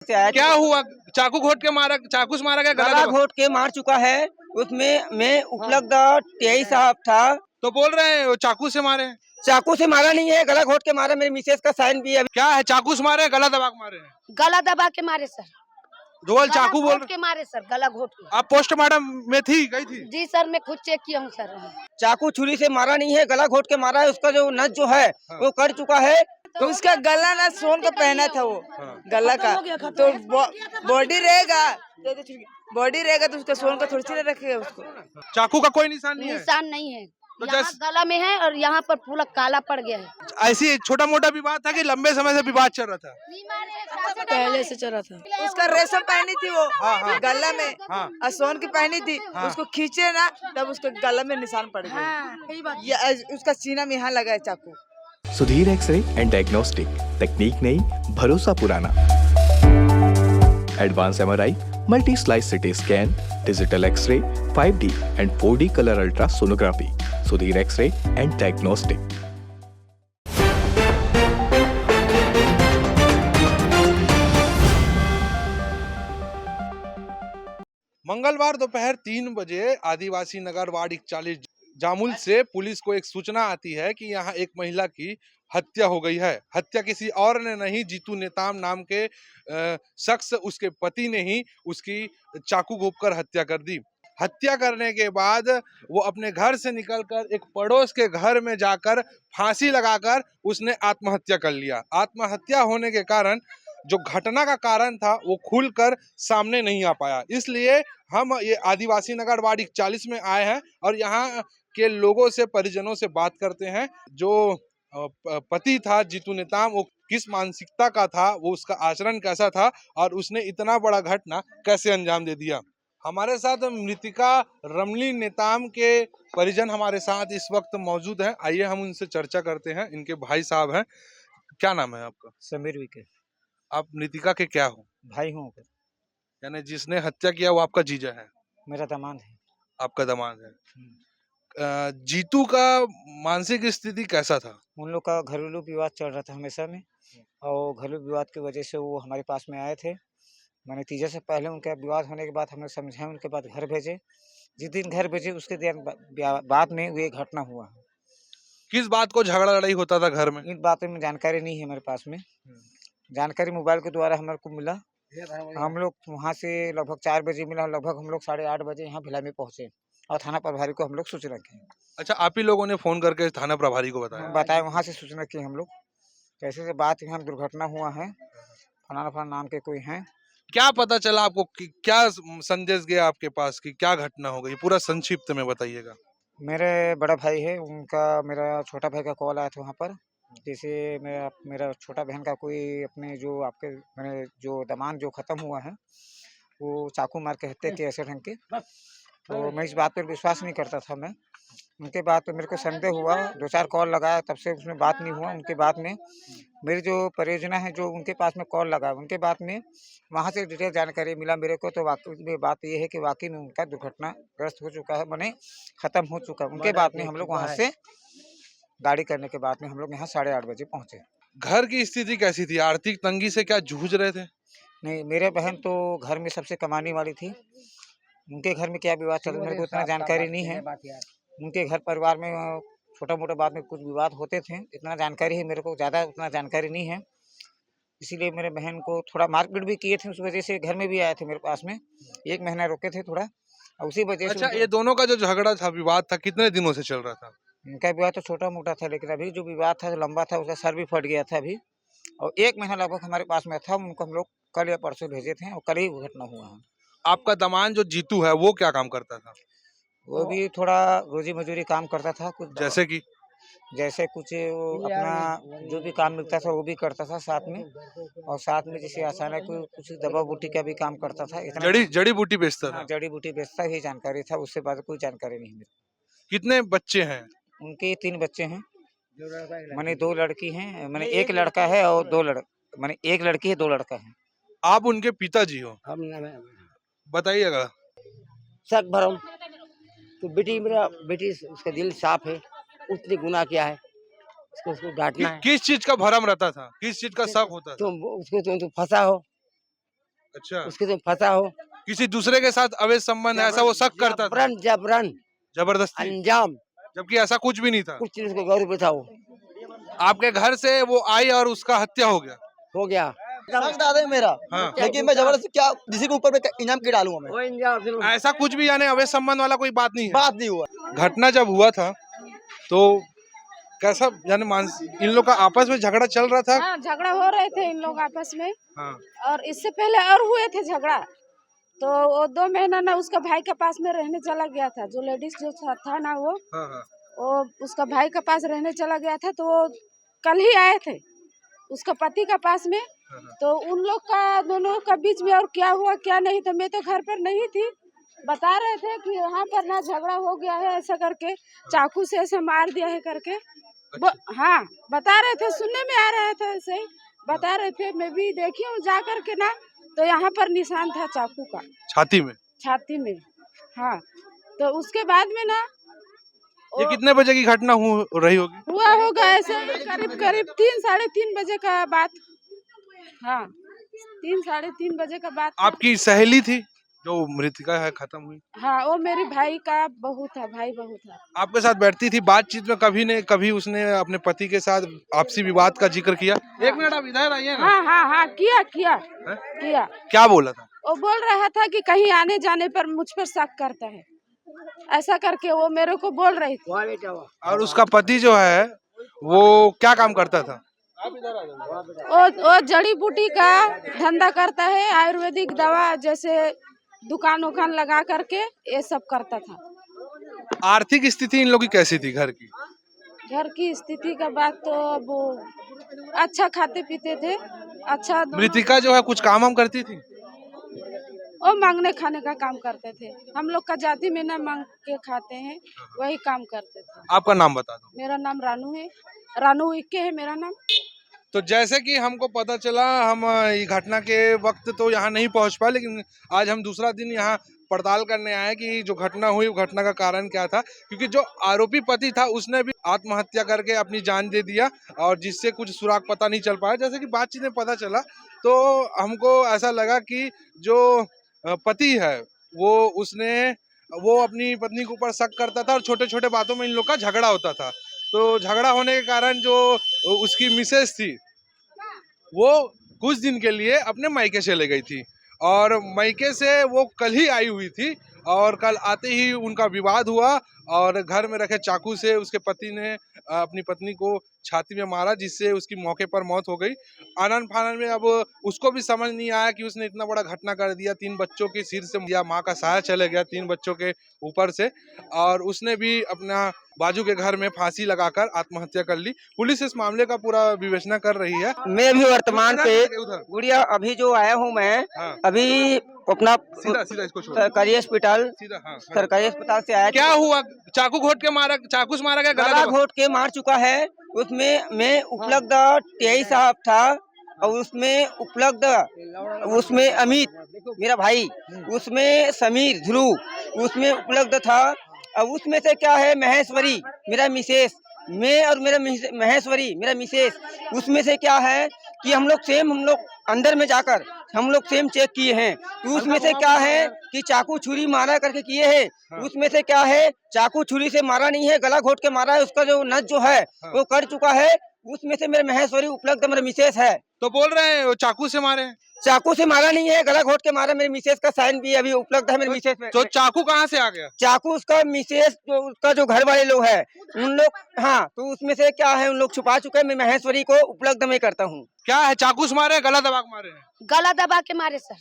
क्या हुआ? चाकू घोट के मारा, चाकू से मारा गया, गला घोट के मार चुका है। उसमें मैं उपलब्ध टीआई साहब था। तो बोल रहे हैं वो चाकू से मारे हैं। चाकू से मारा नहीं है, गला घोट के मारा। मेरी मिसेज का साइन भी है। क्या है, चाकू से मारे हैं, गला दबा के मारे हैं? गला दबा के मारे सर। डोल चाकू बोल के मारे सर, गला घोट के। आप पोस्टमार्टम में थी, गई थी? जी सर, मैं खुद चेक किया हूँ सर। चाकू छुरी से मारा नहीं है, गला घोट के मारा है। उसका जो नस जो है वो कट चुका है। तो उसका गला ना सोन का पहना था वो, गला का। तो बॉडी रहेगा, बॉडी रहेगा तो उसका सोन का थोड़ी सी रखेगा उसको। चाकू का कोई निशान नहीं है? निशान नहीं है। तो यहाँ गला में है और यहाँ पर पूरा काला पड़ गया है। ऐसी छोटा मोटा विवाद था कि लंबे समय से विवाद चल रहा था? पहले से चल रहा था। उसका रेशम पहनी थी वो गला में, और सोन की पहनी थी। उसको खींचे ना तब उसके गला में निशान पड़ गया। उसका सीना में यहाँ लगा है चाकू। सुधीर एक्सरे एंड डायग्नोस्टिक, तकनीक नई, भरोसा पुराना। Advance MRI, multi slice CT scan, digital X ray, 5D and 4D colour ultra sonography. Sudhir X ray and diagnostic. मंगलवार दोपहर 3 बजे आदिवासी नगर वार्ड 41 जामुल से पुलिस को एक सूचना आती है कि यहाँ एक महिला की हत्या हो गई है। हत्या किसी और ने नहीं, जीतू नेताम नाम के शख्स, उसके पति ने ही उसकी चाकू घोंपकर हत्या कर दी। हत्या करने के बाद वो अपने घर से निकलकर एक पड़ोस के घर में जाकर फांसी लगाकर उसने आत्महत्या कर लिया। आत्महत्या होने के कारण जो घटना का कारण था वो खुलकर सामने नहीं आ पाया। इसलिए हम ये आदिवासी नगर वार्ड 41 में आए हैं और यहाँ के लोगों से, परिजनों से बात करते हैं। जो पति था जीतू नेताम, वो किस मानसिकता का था, वो उसका आचरण कैसा था और उसने इतना बड़ा घटना कैसे अंजाम दे दिया। हमारे साथ मृतिका रमली नेताम के परिजन हमारे साथ इस वक्त मौजूद हैं। आइए हम उनसे चर्चा करते हैं। इनके भाई साहब हैं। क्या नाम है आपका? समीर विके। आप मृतिका के क्या हो? भाई हूँ। यानी जिसने हत्या किया वो आपका जीजा है? मेरा दामाद है। आपका दामाद है। जीतू का मानसिक स्थिति कैसा था? उन लोग का घरेलू विवाद चल रहा था हमेशा में, और घरेलू विवाद की वजह से वो हमारे पास में आए थे। मैंने तीजे से पहले उनका विवाद होने के बाद हमने समझाया, उनके बाद घर भेजे। जिस दिन घर भेजे उसके दिन बाद में ये घटना हुआ। किस बात को झगड़ा लड़ाई होता था घर में? इन बातों में जानकारी नहीं है मेरे पास में। जानकारी मोबाइल के द्वारा हमारे को मिला। हम लोग वहाँ से लगभग 4 बजे मिला। लगभग हम लोग 8:30 बजे यहाँ भिलाई में पहुँचे और थाना प्रभारी को हम लोग सूचना की। अच्छा, आप ही लोगों ने फोन करके थाना प्रभारी को बताया? वहाँ से सूचना की हम लोग, कैसे से बात यहाँ दुर्घटना हुआ है, फलाना नाम के कोई हैं। क्या पता चला आपको कि क्या संदेश गया आपके पास कि क्या घटना हो गई? पूरा संक्षिप्त में बताइएगा। मेरे बड़ा भाई है, उनका मेरा छोटा भाई का कॉल आया था वहाँ पर। जैसे मेरा छोटा बहन का कोई अपने जो आपके मैंने जो दामाद जो खत्म हुआ है वो चाकू मार के हत्या की ऐसे ढंग के। तो मैं इस बात पर विश्वास नहीं करता था। मैं उनके बाद तो मेरे को संदेह हुआ, 2-4 कॉल लगाया, तब से उसमें बात नहीं हुआ। उनके बाद में मेरी जो परियोजना है जो उनके पास में कॉल लगा, उनके बाद में वहाँ से डिटेल जानकारी मिला मेरे को। तो वाकई में बात ये है कि वाकई में उनका दुर्घटनाग्रस्त हो चुका है, माने खत्म हो चुका है। उनके बाद में हम लोग वहाँ से गाड़ी करने के बाद में हम लोग यहाँ 8:30 बजे पहुँचे। घर की स्थिति कैसी थी? आर्थिक तंगी से क्या जूझ रहे थे? नहीं, मेरे बहन तो घर में सबसे कमाने वाली थी। उनके घर में क्या विवाद चल रहा मेरे को इतना जानकारी नहीं है। उनके घर परिवार में छोटा मोटा बात में कुछ विवाद होते थे, इतना जानकारी है मेरे को, ज़्यादा उतना जानकारी नहीं है। इसीलिए मेरे बहन को थोड़ा मारपीट भी किए थे, उस वजह से घर में भी आए थे मेरे पास में। 1 महीना रुके थे थोड़ा, उसी वजह से। अच्छा, ये दोनों का जो झगड़ा था, विवाद था, कितने दिनों से चल रहा था? उनका विवाद तो छोटा मोटा था, लेकिन अभी जो विवाद था लंबा था, उसका सर भी फट गया था अभी। और 1 महीना लगभग हमारे पास में था। उनको हम लोग कल या परसों भेजे थे और कल ही घटना हुआ है। आपका दामाद जो जीतू है वो क्या काम करता था? वो भी थोड़ा रोजी मजूरी काम करता था कुछ। जैसे कुछ अपना जो भी काम मिलता था वो भी करता था साथ में। और साथ में जैसे अचानक कुछ दवा बूटी का भी काम करता था। इतना जड़ी बूटी बेचता था? जड़ी बूटी बेचता ही जानकारी था, उससे बाद कोई जानकारी नहीं मिली। कितने बच्चे हैं? उनके 3 बच्चे हैं। मैंने 2 लड़की हैं, मैंने 1 लड़का है और 2 मैंने 1 लड़की है, 2 लड़का है। आप उनके पिताजी हो? बताइएगा। शक भरम तो बेटी उसका दिल साफ है, उसने गुनाह किया है, उसको डांटना है। किस चीज का भरम रहता था? किस चीज का शक होता था? तो उसको तो फंसा हो, अच्छा, उसके तुम फंसा हो। किसी दूसरे के साथ अवैध संबंध है ऐसा वो शक करता था, जबरन जबरन जबरदस्ती, अंजाम, जबकि ऐसा कुछ भी नहीं था। कुछ चीज उसको गौर पे था, वो आपके घर से वो आई और उसका हत्या हो गया। हो गया। शक दादा है मेरा, हाँ, लेकिन मैं जबरदस्ती क्या किसी के ऊपर मैं इनाम क्यों डालूंगा मैं? वो अंजाम फिर ऐसा कुछ भी यानी अवैध संबंध वाला कोई बात नहीं है। बात नहीं हुआ। घटना जब हुआ था तो कैसा यानी इन लोग का आपस में झगड़ा चल रहा था। हाँ, झगड़ा हो रहे थे इन लोग आपस में। हाँ, और इससे पहले और हुए थे झगड़ा, तो वो 2 महीना ना उसका भाई के पास में रहने चला गया था। जो लेडीज जो था ना वो हाँ, हाँ, वो उसका भाई के पास रहने चला गया था। तो वो कल ही आए थे उसका पति के पास में। तो उन लोग का दोनों का बीच में और क्या हुआ क्या नहीं, तो मैं तो घर पर नहीं थी। बता रहे थे कि यहाँ पर ना झगड़ा हो गया है ऐसा करके, चाकू से ऐसे मार दिया है करके। हाँ, बता रहे थे, सुनने में आ रहा था, ऐसे ही बता रहे थे। मैं भी देखी हूँ जा करके ना, तो यहाँ पर निशान था चाकू का छाती में। छाती में। हाँ, तो उसके बाद में ना ये कितने बजे की घटना रही होगी? हुआ होगा ऐसे करीब करीब 3 साढ़े 3 बजे का बात। हाँ, 3 साढ़े 3 बजे का बात था। आपकी सहेली थी जो मृतिका है खत्म हुई? हाँ, वो मेरे भाई का बहू था, भाई बहू था। आपके साथ बैठती थी, बातचीत में कभी उसने अपने पति के साथ आपसी विवाद का जिक्र किया? एक मिनट आप इधर आइए ना। हाँ हाँ हाँ, किया किया है? किया। क्या बोला था? वो बोल रहा था कि कहीं आने जाने पर मुझ पर शक करता है, ऐसा करके वो मेरे को बोल रही थी। और उसका पति जो है वो क्या काम करता था? वो जड़ी बूटी का धंधा करता है, आयुर्वेदिक दवा जैसे दुकान उकान लगा करके ये सब करता था। आर्थिक स्थिति इन लोगों की कैसी थी घर की? घर की स्थिति का बात तो अब वो अच्छा खाते पीते थे, अच्छा। मृतिका जो है कुछ काम हम करती थी? वो मांगने खाने का काम करते थे। हम लोग का जाति में ना मांग के खाते हैं, वही काम करते थे। आपका नाम बता दो। मेरा नाम रानू है, रानू इक्के है मेरा नाम। तो जैसे कि हमको पता चला, हम ये घटना के वक्त तो यहाँ नहीं पहुँच पाए, लेकिन आज हम दूसरा दिन यहाँ पड़ताल करने आए कि जो घटना हुई वो घटना का कारण क्या था। क्योंकि जो आरोपी पति था उसने भी आत्महत्या करके अपनी जान दे दिया, और जिससे कुछ सुराग पता नहीं चल पाया। जैसे कि बातचीत में पता चला तो हमको ऐसा लगा कि जो पति है वो अपनी पत्नी के ऊपर शक करता था, और छोटे छोटे बातों में इन लोग का झगड़ा होता था। तो झगड़ा होने के कारण जो उसकी मिसेस थी वो कुछ दिन के लिए अपने मायके चले गई थी, और मायके से वो कल ही आई हुई थी, और कल आते ही उनका विवाद हुआ, और घर में रखे चाकू से उसके पति ने अपनी पत्नी को छाती में मारा, जिससे उसकी मौके पर मौत हो गई। आनन फानन में अब उसको भी समझ नहीं आया कि उसने इतना बड़ा घटना कर दिया। 3 बच्चों के सिर से या माँ का साया चले गया 3 बच्चों के ऊपर से, और उसने भी अपना बाजू के घर में फांसी लगाकर आत्महत्या कर ली। पुलिस इस मामले का पूरा विवेचना कर रही है। मैं भी वर्तमान पे उधर गुड़िया अभी जो आया हूँ मैं, हाँ, अभी अपना सीधा सीधा इसको छोड़, सरकारी अस्पताल सीधा। हाँ, हाँ। सरकारी अस्पताल से आया। क्या हुआ? चाकू घोट के मारा, चाकू से मारा गया, गला गला दबा? घोट के मार चुका है। उसमें मैं उपलब्ध टीआई साहब था, और उसमें उपलब्ध उसमें अमित मेरा भाई, उसमें समीर ध्रुव उसमें उपलब्ध था। अब उसमें से क्या है, महेश्वरी मेरा मिसेस, मैं और मेरा महेश्वरी मेरा मिसेस, उसमें से क्या है कि हम लोग अंदर में जाकर हम लोग सेम चेक किए हैं। तो उसमें से क्या है कि चाकू छुरी मारा करके किए हैं। उसमें से क्या है, चाकू छुरी से मारा नहीं है, गला घोट के मारा है। उसका जो नस जो है वो कट चुका है। उसमें से मेरे महेश्वरी उपलब्ध मेरा मिसेस है। तो बोल रहे हैं वो चाकू से मारे हैं? चाकू से मारा नहीं है, गला घोट के मारा। मेरी मिसेस का साइन भी अभी उपलब्ध है मेरे मिसेस में। तो चाकू कहाँ से आ गया? चाकू उसका मिसेस उसका जो घर वाले लोग है उन लोग, हाँ, तो उसमें से क्या है उन लोग छुपा चुके हैं। मैं महेश्वरी को उपलब्ध मैं करता हूँ। क्या है, चाकू से मारे, गला दबा के मारे हैं? गला दबा के मारे सर,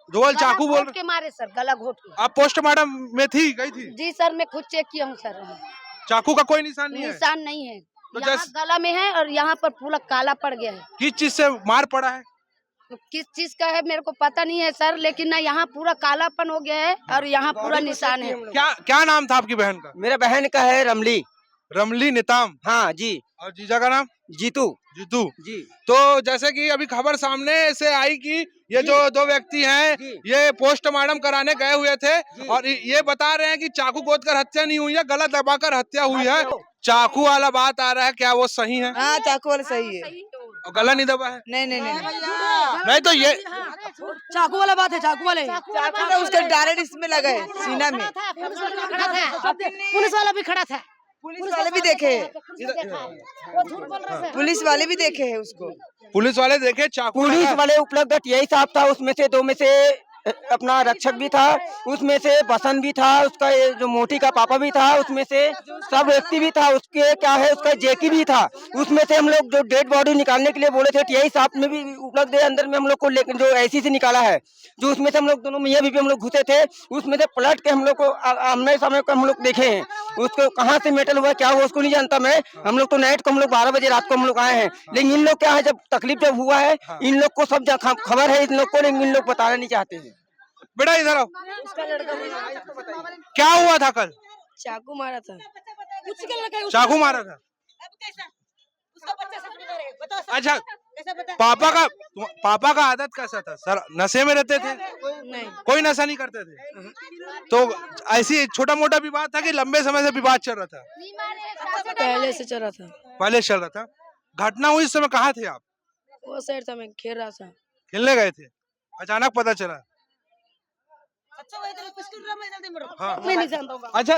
धोल चाकू बोल के मारे सर, गला घोट के। आप पोस्टमार्टम में गई थी? जी सर, मैं खुद चेक किया हूँ सर। चाकू का कोई निशान नहीं है? निशान नहीं है, तो यहाँ गला में है और यहाँ पर पूरा काला पड़ गया है। किस चीज से मार पड़ा है? किस चीज का है मेरे को पता नहीं है सर, लेकिन ना यहाँ पूरा कालापन हो गया है और यहाँ पूरा निशान है। क्या नाम था आपकी बहन का? मेरा बहन का है रमली नेताम। हाँ जी। और जीजा का नाम? जीतू जी। तो जैसे कि अभी खबर सामने से आई कि ये जो 2 व्यक्ति हैं ये पोस्टमार्टम कराने गए हुए थे, और ये बता रहे हैं कि चाकू गोद कर हत्या नहीं हुई है, गला दबाकर हत्या हुई है। चाकू वाला बात आ रहा है, क्या वो सही है? हाँ, चाकू वाला सही है। और गला नहीं दबा है? नहीं नहीं नहीं नहीं तो ये चाकू वाला बात है, चाकू वाले चाकू तो उसका डायरेक्ट इसमें लगा है सीना में। पुलिस वाला भी खड़ा था, पुलिस वाले भी देखे हैं, पुलिस वाले भी देखे हैं उसको। पुलिस वाले देखे चाकू पुलिस लगा। वाले उपलब्ध यही साहब था, उसमें से 2 में से अपना रक्षक भी था, उसमें से बसंत भी था, उसका ये जो मोटी का पापा भी था, उसमें से सब व्यक्ति भी था, उसके क्या है उसका जेकी भी था। उसमें से हम लोग जो डेड बॉडी निकालने के लिए बोले थे यही साहब में भी उपलब्ध है, अंदर में हम लोग को लेकिन जो ऐसी से निकाला है, जो उसमें से हम लोग दोनों मियाँ बीवी हम लोग घुसे थे, उसमें से पलट के हम लोग को आमने सामने को हम लोग देखे हैं। उसको कहाँ से मेटल हुआ क्या हुआ उसको नहीं जानता मैं, हम लोग तो नाइट को हम लोग 12 बजे रात को हम लोग आए हैं। लेकिन इन लोग क्या है जब तकलीफ जब हुआ है इन लोग को सब खबर है इन लोग को, लेकिन इन लोग बताना नहीं चाहते हैं। बेटा इधर आओ, क्या हुआ था कल? चाकू मारा था। चाकू मारा था। अच्छा, पापा का आदत कैसा था सर? नशे में रहते थे? नहीं, कोई नशा नहीं करते थे? तो ऐसी छोटा मोटा विवाद था कि लंबे समय से विवाद चल रहा था? पहले से चल रहा था। पहले चल रहा था। घटना हुई इस समय कहाँ थे आप? वो साइड था, मैं खेल रहा था। खेलने गए थे, अचानक पता चला। हाँ। अच्छा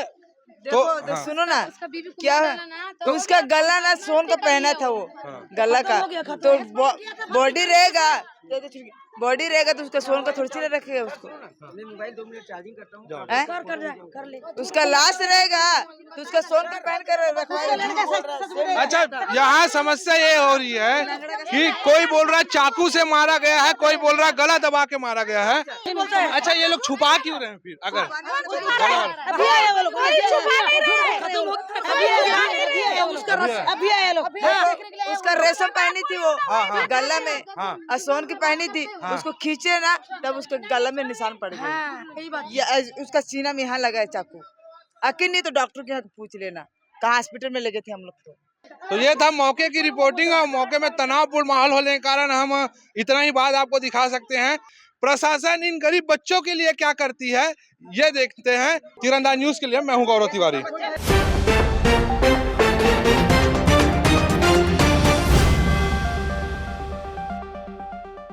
देखो तो सुनो ना क्या है, तो उसका गला ना सोन का पहना था वो गला का, तो बॉडी रहेगा बॉडी रहेगा तो उसका सोन का थोड़ी सी रखेगा उसको। मोबाइल 2 मिनट चार्जिंग करता हूँ। कर ले। उसका लाश रहेगा तो उसका सोन का पहन कर रखवाएगा। अच्छा, यहाँ समस्या ये हो रही है कि कोई बोल रहा है चाकू से मारा गया है, कोई बोल रहा है गला दबा के मारा गया है। अच्छा, ये लोग छुपा क्यों रहे हैं फिर? अगर अभी आए लोग, उसका रेशम पहनी थी वो गला में और सोन की पहनी थी, उसको खींचे ना तब उसके गला में निशान पड़ गए। उसका सीना में यहाँ लगा है चाकू। अकेले नहीं तो डॉक्टर के यहाँ पूछ लेना कहाँ हॉस्पिटल में लगे थे हम लोग। तो ये था मौके की रिपोर्टिंग, और मौके में तनावपूर्ण माहौल होने के कारण हम इतना ही बात आपको दिखा सकते हैं। प्रशासन इन गरीब बच्चों के लिए क्या करती है ये देखते हैं। तीरंदाज न्यूज के लिए मैं हूं गौरव तिवारी।